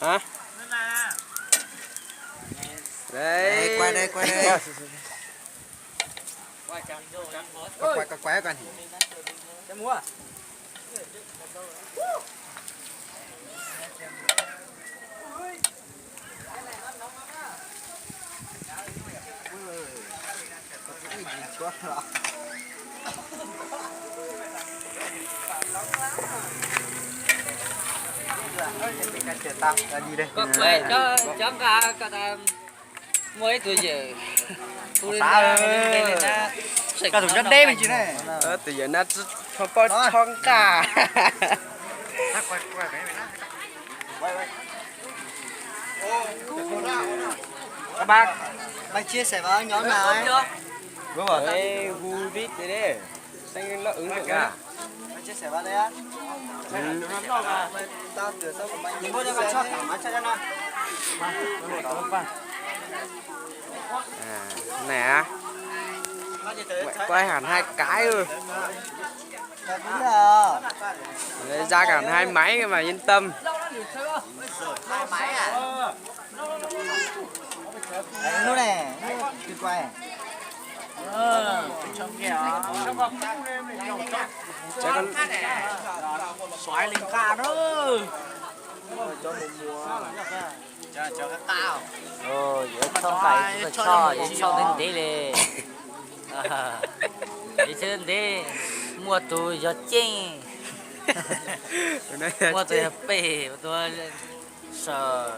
Hả? Đây. Quay đây. Quay con. Cho mua. Có quay cho cả ta mới tuổi giờ. Cả thủ chân đêm chứ này. Từ giờ nó không có chọn cả. Các bác chia sẻ với nhóm này. Đúng rồi. Đây vui biết thế đấy. Xanh nó ứng được cả. Chia sẻ vào đây á. Tao từ sau của mày. Nhìn vô cho con cho cả má cho nó. Nè. Quay hẳn 2 cái rồi. Đấy, ra cả 2 máy cơ mà yên tâm. 2 máy à? Nó này, tuyệt vời. Chắc con Xoáy lên ca đó. Cho các tao. không phải cho đến thế này. Đi trên thế mua tù gió chênh. Mua tù bể tôi sợ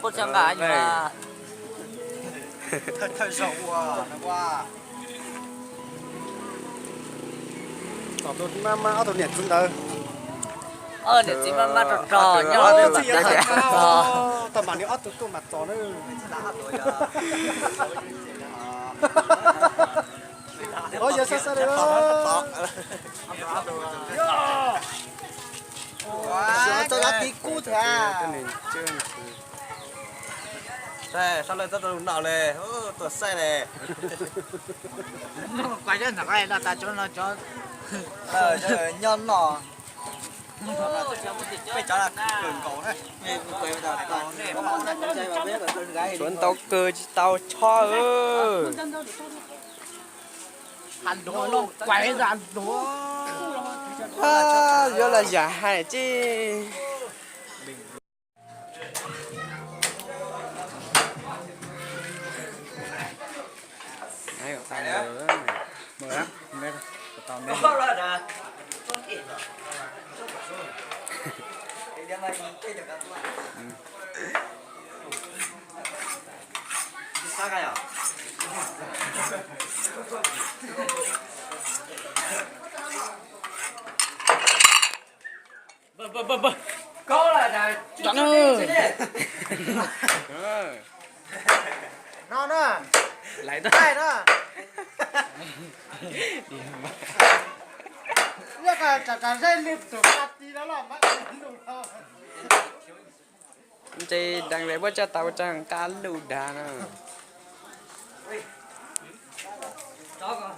bút trong cả nhưng mà Thật rộng quá, nó quá. Tôi mà áo tôi nhặt xuống đâu. để chỉ mà trò nhỏ Tao mà nếu áo tôi mặt trò nữa. Ôi giờ sao đấy đó. Cho nó tí cút thế à. Đây, sao lên tôi nào này? Tôi say này. quay chân thằng này là ta cho nó cho Nhân nọ. Bây giờ là cường cổ đấy. Xuống tao cơ chứ tao cho ơi. hành đồ nó quay ra đồ Giờ là giả hay chứ. Đấy, của tao nữa. Mở lắm. Đây. Tao nên. Sao cái à? bơ có là chọn ơi Nó nữa. lại đó Đây đó. Nó cả dây liên tục bắt đi đó là bắt đủ thôi. Chị đang lấy bớt cho tao chẳng cá lù đà nữa. đó con